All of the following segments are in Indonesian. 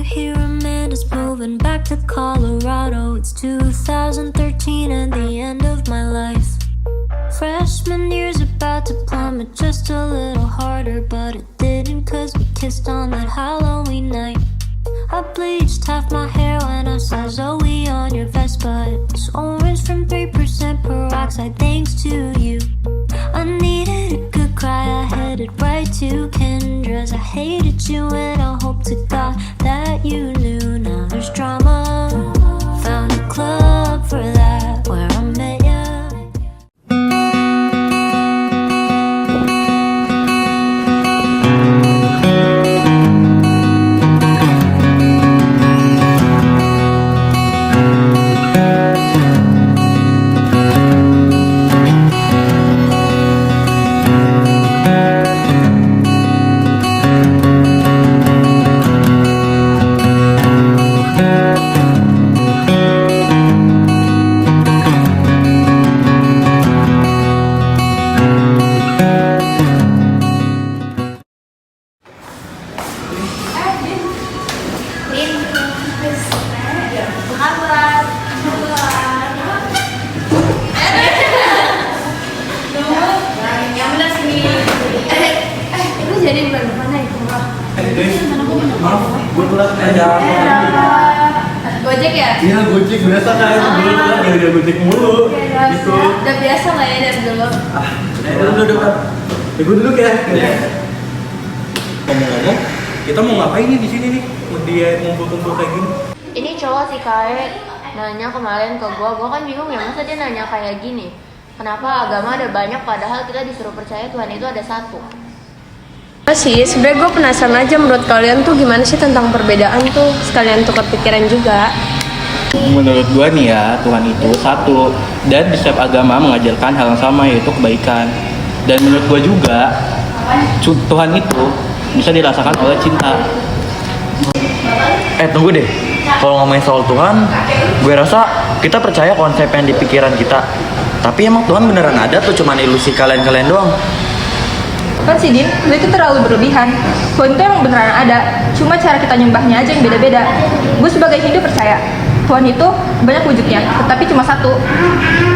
hear Amanda's moving back to Colorado. It's 2013 and the end of my life. Freshman year's about to plummet just a little harder, but it didn't cause we kissed on that Halloween night. I bleached half my hair when I saw Zoe on your vest, but it was orange from 3% peroxide thanks to you. I needed a good cry, I headed right to Kendra's. I hated you and I hope to God that you knew. Now there's drama, found a club for that where I met ya. Maaf, gue telat ada Gojek ya? Iya, Gojek biasa kan, dulu telat ya udah Gojek mulu gitu. Udah biasa lah ya dari dulu. Udah. Ya gue duduk ya. Ngomong-ngomong, kita mau ngapain nih di sini nih? Dia ngumpul-ngumpul kayak gini. Ini cowok sih Kak, nanya kemarin ke gua kan bingung ya, masa dia nanya kayak gini. Kenapa agama ada banyak padahal kita disuruh percaya Tuhan itu ada satu? Sih, sebenarnya gue penasaran aja menurut kalian tuh gimana sih tentang perbedaan tuh, sekalian tukar pikiran juga. Menurut gue nih ya, Tuhan itu satu dan di setiap agama mengajarkan hal yang sama, yaitu kebaikan. Dan menurut gue juga Tuhan itu bisa dirasakan oleh cinta. Tunggu deh, kalau ngomongin soal Tuhan, gue rasa kita percaya konsep yang di pikiran kita. Tapi emang Tuhan beneran ada tuh cuman ilusi kalian-kalian doang? Kan sih Din, lu itu terlalu berlebihan. Tuhan itu emang beneran ada, cuma cara kita nyembahnya aja yang beda-beda. Gue sebagai Hindu percaya Tuhan itu banyak wujudnya, tetapi cuma satu.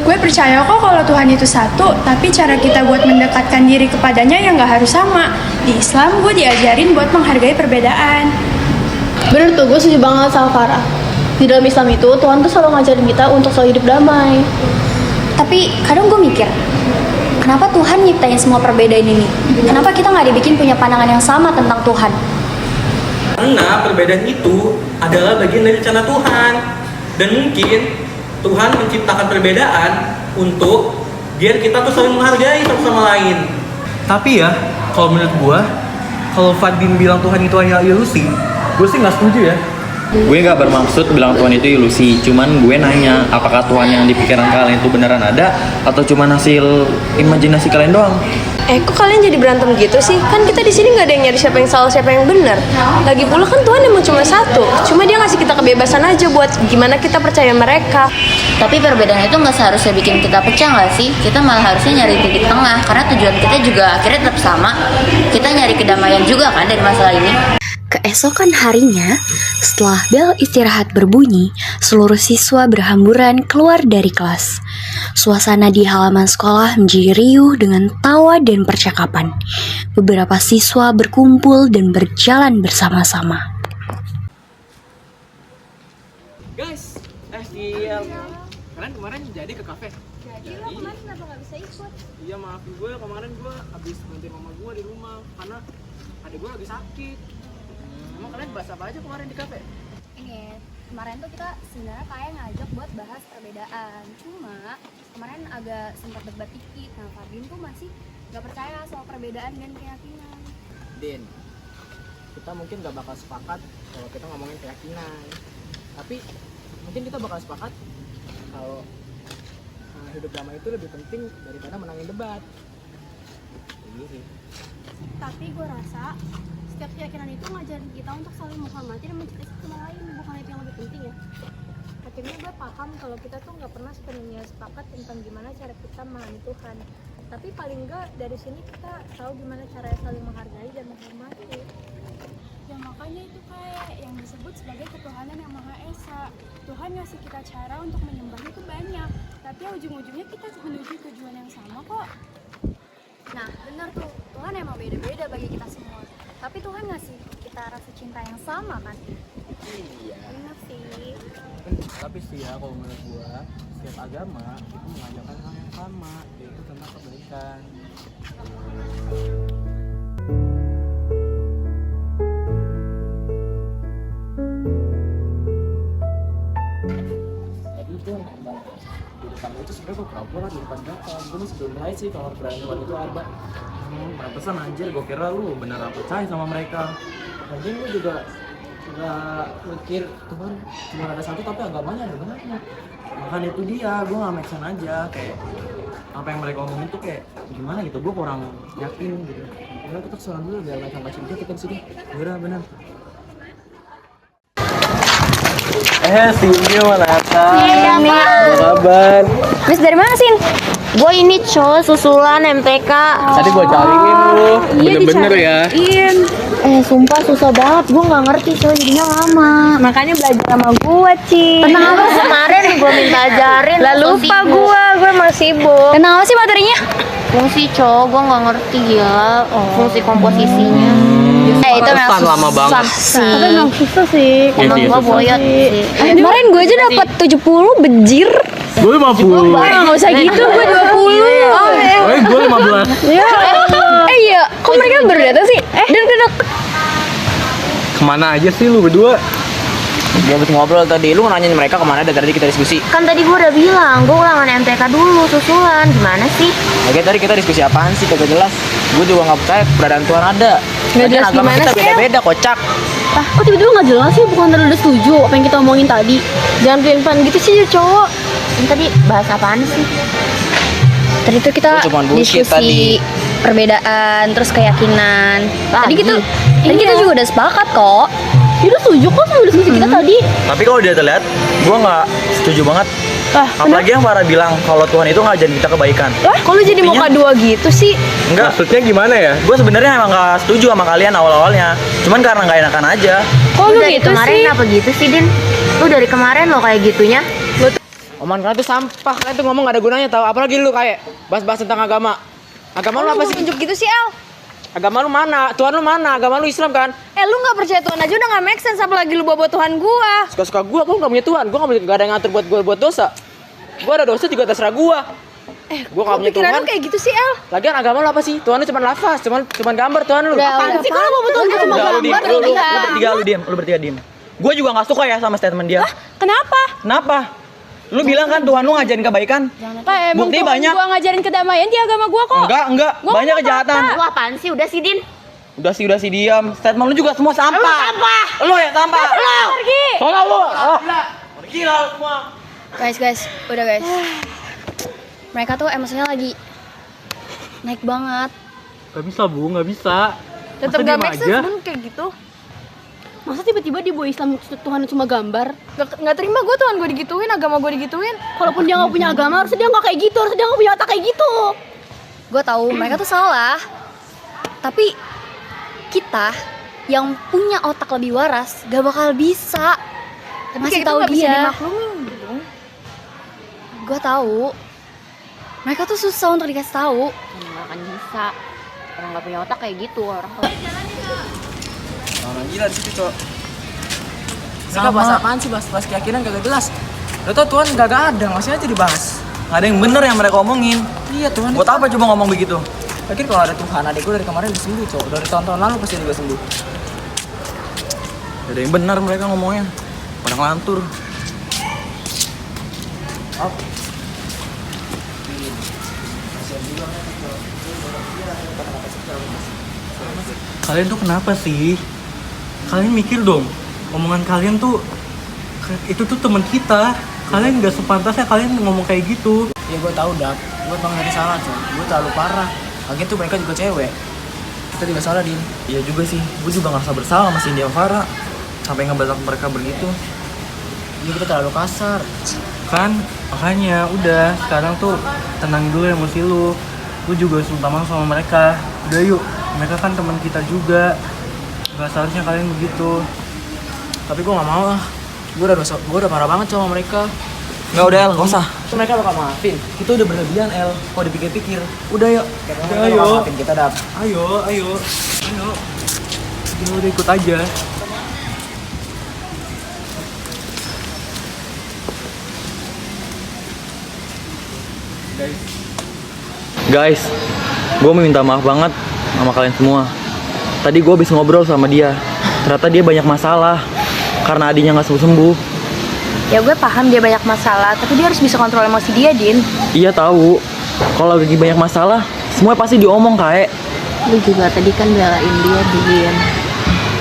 Gue percaya kok kalau Tuhan itu satu, tapi cara kita buat mendekatkan diri kepadanya yang gak harus sama. Di Islam gue diajarin buat menghargai perbedaan. Bener tuh, gue setuju banget sama Farah. Di dalam Islam itu, Tuhan tuh selalu ngajarin kita untuk selalu hidup damai. Tapi kadang gue mikir, kenapa Tuhan nyiptain semua perbedaan ini? Kenapa kita nggak dibikin punya pandangan yang sama tentang Tuhan? Karena perbedaan itu adalah bagian dari rencana Tuhan. Dan mungkin Tuhan menciptakan perbedaan untuk biar kita tuh saling menghargai satu sama lain. Tapi ya, kalau menurut gua, kalau Fadin bilang Tuhan itu hanya ilusi, gue sih nggak setuju ya. Gue gak bermaksud bilang Tuhan itu ilusi, cuman gue nanya apakah Tuhan yang di pikiran kalian itu beneran ada atau cuma hasil imajinasi kalian doang? Kok kalian jadi berantem gitu sih? Kan kita di sini nggak ada yang nyari siapa yang salah siapa yang benar. Lagi pula kan Tuhan emang cuma satu, cuma dia ngasih kita kebebasan aja buat gimana kita percaya mereka. Tapi perbedaan itu nggak seharusnya bikin kita pecah nggak sih? Kita malah harusnya nyari titik tengah, karena tujuan kita juga akhirnya tetap sama. Kita nyari kedamaian juga kan dari masalah ini. Keesokan harinya, setelah bel istirahat berbunyi, seluruh siswa berhamburan keluar dari kelas. Suasana di halaman sekolah menjadi riuh dengan tawa dan percakapan. Beberapa siswa berkumpul dan berjalan bersama-sama. Guys, STL. Kalian kemarin jadi ke kafe? Jadi lo kemarin kenapa nggak bisa ikut? Iya, maaf gue kemarin gue habis bantuin mama gue di rumah karena adik gue lagi sakit. Emang kalian bahas apa aja kemarin di kafe? Ini kemarin tuh kita sebenarnya kayak ngajak buat bahas perbedaan, cuma kemarin agak sempat debat dikit. Nah, Fadin tuh masih nggak percaya soal perbedaan dan keyakinan. Din, kita mungkin gak bakal sepakat kalau kita ngomongin keyakinan, tapi mungkin kita bakal sepakat kalau hidup damai itu lebih penting daripada menangin debat. Gitu sih. Tapi gue rasa setiap keyakinan itu ngajarin kita untuk saling menghormati dan mencintai satu sama lain, bukan itu yang lebih penting ya. Akhirnya gue paham kalau kita tuh nggak pernah sepenuhnya sepakat tentang gimana cara kita memahami Tuhan. Tapi paling nggak dari sini kita tahu gimana cara saling menghargai dan menghormati. Ya makanya itu kayak yang disebut sebagai ketuhanan yang Maha Esa. Tuhan ngasih kita cara untuk menyembahnya itu banyak, tapi ujung-ujungnya kita menuju tujuan yang sama kok. Nah, benar tuh. Tuhan emang beda-beda bagi kita semua. Tapi Tuhan ngasih kita rasa cinta yang sama kan? Iya. Benar sih. Tapi sih ya kalau menurut gua setiap agama itu mengajarkan hal yang sama, yaitu tentang kebaikan. Tapi itu di depan itu sebenarnya gua pura-pura di depan belakang. Gua masih belum percaya sih kalau keberanian itu ada. Pantesan anjir, gue kira lu beneran percaya sama mereka. Lagian gua juga nggak mikir Tuhan cuma ada satu tapi agamanya ada banyak. Makanya itu dia, gue gak make sense aja. Kayak apa yang mereka omongin tuh kayak gimana gitu, gue kurang yakin gitu. Udah kita kesana dulu biar mereka baca juga kita disini. Bener. Cindy mana Iya, Mi. apa kabar? Miss dari mana, Sin? Gue ini susulan MTK. Tadi gua cariin lu, bener-bener ya. Sumpah susah banget, gue gak ngerti jadinya lama. Makanya belajar sama gue, Ci. Kenapa kemarin gue minta ajarin? Lah lupa gue masih sibuk. Kenapa sih materinya? Fungsi gue gak ngerti ya. Fungsi komposisinya. Itu memang lama banget. Tapi emang susah sih. Emang gue boyot sih. Kemarin gue aja dapat 70 bejir. Gue 50. Nggak usah gitu, gue 20. Gue 15. Iya, kok mereka baru datang sih? Dan Kemana aja sih lu berdua? Dia habis ngobrol tadi, lu nanyain mereka kemana dari tadi kita diskusi. Kan tadi gue udah bilang, gue ulangan MTK dulu susulan. Gimana sih? Oke, tadi kita diskusi apaan sih, kagak jelas. Gue juga nggak percaya keberadaan Tuhan ada. Nggak jelas agama gimana kita sih, beda-beda, kocak. Oh tiba-tiba nggak jelas sih, bukan tadi udah setuju apa yang kita omongin tadi. Jangan plan gitu sih cowok. Ini tadi bahas apaan sih? tadi tuh kita Gua cuman bullshit diskusi perbedaan, terus keyakinan. Tadi kita juga udah sepakat kok. Ya udah setuju kok sama diskusi kita tadi. Tapi kalau dia terlihat, gue nggak setuju banget. Apalagi yang Farah bilang kalau Tuhan itu ngajarin kita kebaikan. Kok lu jadi muka dua gitu sih? Enggak, maksudnya gimana ya? Gue sebenarnya emang nggak setuju sama kalian awal-awalnya. Cuman karena nggak enakan aja. Kok lu dari gitu kemarin sih? apa gitu sih, Din? Lu dari kemarin lo kayak gitunya. Omongan kalian tuh sampah, kalian tuh ngomong gak ada gunanya tau. Apalagi lu kayak bahas-bahas tentang agama. Agama lu apa sih? Tunjuk gitu sih, Al. Agama lu mana? Tuhan lu mana? Agama lu Islam kan? Lu gak percaya Tuhan aja udah gak make sense, apalagi lu bawa Tuhan gua. Suka-suka gua gak punya Tuhan. Gua gak ada yang ngatur buat gua buat dosa. Gua ada dosa juga terserah gua. Gua gak punya Pikiran Tuhan. lu kayak gitu sih, Al. Lagian agama lu apa sih? Tuhan lu cuma lafaz, cuma gambar Tuhan lu. Apaan sih kalau bawa Tuhan cuma Udah, gambar? lu bertiga diem. Gue juga nggak suka ya sama statement dia. Kenapa? Kenapa? Lu bilang kan Tuhan lu ngajarin kebaikan. Emang Bukti Tuhan banyak. gua ngajarin kedamaian di agama gua kok. Enggak. Gua Banyak ngomong kejahatan. Lu apaan sih? Udah sih, Din. Udah sih diam. Statement lu juga semua sampah. Lu sampah. Lu ya sampah. Pergi. Soalnya lu. Pergi lah semua. Guys, udah guys. Mereka tuh emosinya lagi naik banget. Gak bisa Bu, gak bisa. Tetep Masa gak diem make aja? sense pun kayak gitu. Masa tiba-tiba dia bawa Islam Tuhan cuma gambar? Gak terima gue Tuhan gue digituin, agama gue digituin. Kalaupun dia nggak punya agama, harusnya dia nggak kayak gitu, harusnya dia nggak punya otak kayak gitu. Gue tahu mereka tuh salah. Tapi kita yang punya otak lebih waras gak bakal bisa ngasih tahu dia. Gue tahu. Mereka tuh susah untuk dikasih tahu. Nggak akan bisa. Orang nggak punya otak kayak gitu orang. Orang gila di situ, Cok. Mereka bahas apaan sih? Bahas keyakinan kagak jelas. Lo tau Tuhan gak ada, masih aja dibahas. Nggak ada yang bener yang mereka omongin. Iya Tuhan. Buat apa coba ngomong begitu? Yakin kalau ada Tuhan, adik gue dari kemarin udah sembuh, Cok. Dari tahun-tahun lalu pasti juga sembuh. Gak ada yang bener mereka ngomongnya. Pada ngelantur. Kalian tuh kenapa sih? Kalian mikir dong, omongan kalian tuh itu tuh teman kita. Kalian nggak sepantasnya kalian ngomong kayak gitu. Ya gue tahu dak, gue bang dari salah, Cok. Gue terlalu parah. Lagian tuh mereka juga cewek. Kita juga salah, Din. Iya juga sih, gue juga ngerasa bersalah sama Cindy sama Farah. Sampai ngebatak mereka begitu. Iya kita terlalu kasar. Kan, makanya udah sekarang tuh tenang dulu emosi lu. Lu juga sumpah maaf sama mereka. Udah yuk, mereka kan teman kita juga. Gak seharusnya kalian begitu. Tapi gue gak mau lah. Gue udah marah banget sama mereka. Nggak udah El, nggak usah. Itu mereka bakal maafin. Kita udah berlebihan El. Kalau dipikir-pikir. Udah yuk. Ayo. Maafin kita Dap. Ayo. Kita udah ikut aja. Guys, gue mau minta maaf banget sama kalian semua. Tadi gue habis ngobrol sama dia. Ternyata dia banyak masalah karena adiknya nggak sembuh-sembuh. Ya gue paham dia banyak masalah, tapi dia harus bisa kontrol emosi dia, Din. Iya tahu. Kalau lagi banyak masalah, semua pasti diomong kayak. Lu juga tadi kan belain dia, Din.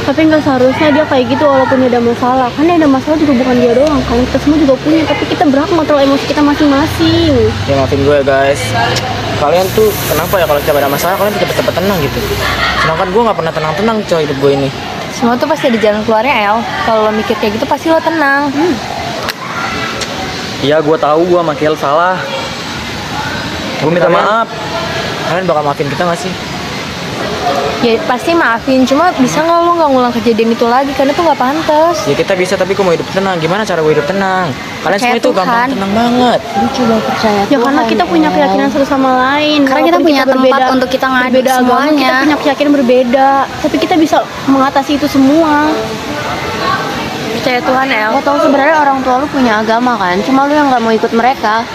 Tapi nggak seharusnya dia kayak gitu walaupun dia ada masalah. Kan dia ada masalah juga bukan dia doang. Kalian kita semua juga punya, tapi kita berhak kontrol emosi kita masing-masing. Ya maafin gue guys. Kalian tuh kenapa ya kalau kita ada masalah kalian cepet-cepet tenang gitu. Sedangkan gue nggak pernah tenang-tenang coy hidup gue ini. Semua tuh pasti ada jalan keluarnya, El. Kalau lo mikir kayak gitu pasti lo tenang. Iya, gue tahu gue sama Kel salah. Gue minta maaf. Kalian bakal maafin kita nggak sih? Ya pasti maafin, cuma bisa nggak lo nggak ngulang kejadian itu lagi, karena tuh nggak pantas. Ya kita bisa, tapi gue mau hidup tenang. Gimana cara gue hidup tenang? Kalian semua itu gampang tenang banget. Lu coba percaya Ya karena kita punya keyakinan satu sama lain. Karena kita Walaupun punya tempat untuk kita ngadu berbeda agama, semuanya. kita punya keyakinan berbeda. Tapi kita bisa mengatasi itu semua. Percaya Tuhan, El. Lo tau sebenarnya orang tua lu punya agama kan, cuma lu yang nggak mau ikut mereka.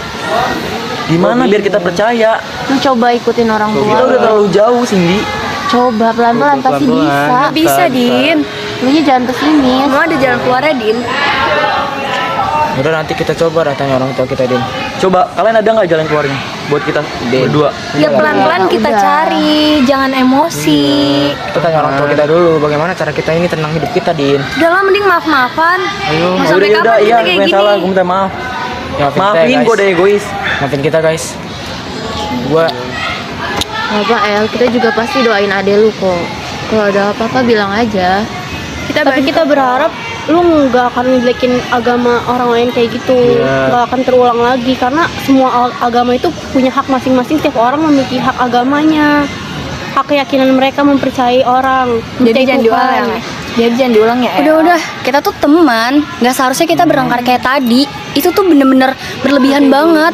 Gimana biar kita percaya? Lu coba ikutin orang tua. Kita udah terlalu jauh, Cindy. Coba pelan-pelan pasti bisa. Bisa, Din. Lu nya jangan pesimis. Semua ada jalan keluarnya, Din. Udah nanti kita coba tanya orang tua kita Din. Coba, kalian ada nggak jalan keluarnya buat kita berdua? Ya pelan-pelan kita cari, jangan emosi. Kita tanya orang tua kita dulu bagaimana cara kita ini tenang hidup kita Din. Udah lah, mending maaf-maafan. Ayo. Mau sampai kapan kita iya, kayak gue gini? salah, gue minta maaf. Ya, Maafin gue udah egois. Maafin kita guys. Gua Apa El, kita juga pasti doain ade lu kok. Kalau ada apa-apa bilang aja. Tapi kita berharap lu nggak akan ngejelekin agama orang lain kayak gitu. Nggak akan terulang lagi karena semua agama itu punya hak masing-masing. Setiap orang memiliki hak agamanya, hak keyakinan mereka mempercayai orang. Jadi mempercayai jangan Tuhan. diulang ya. Jadi jangan diulang ya, El. Udah, kita tuh teman. Nggak seharusnya kita bertengkar kayak tadi. Itu tuh bener-bener berlebihan banget.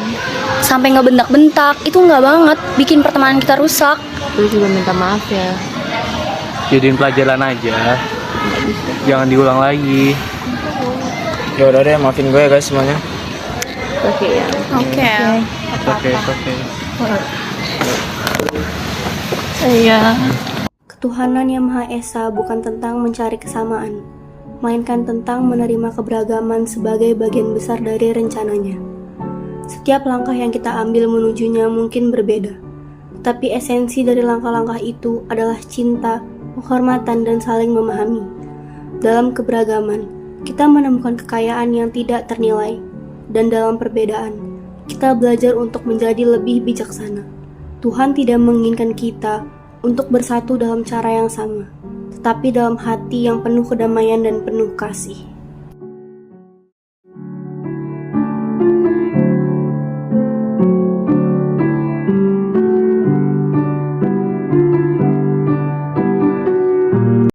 Sampai ngebentak-bentak, itu nggak banget. Bikin pertemanan kita rusak. Lu juga minta maaf ya. Jadiin pelajaran aja. Jangan diulang lagi. ya udah deh maafin gue ya guys semuanya. Oke ya. Oke. Oke. Iya. Ketuhanan yang Maha Esa bukan tentang mencari kesamaan, melainkan tentang menerima keberagaman sebagai bagian besar dari rencananya. Setiap langkah yang kita ambil menujunya mungkin berbeda, tapi esensi dari langkah-langkah itu adalah cinta, penghormatan, dan saling memahami. Dalam keberagaman, kita menemukan kekayaan yang tidak ternilai, dan dalam perbedaan, kita belajar untuk menjadi lebih bijaksana. Tuhan tidak menginginkan kita untuk bersatu dalam cara yang sama, tetapi dalam hati yang penuh kedamaian dan penuh kasih.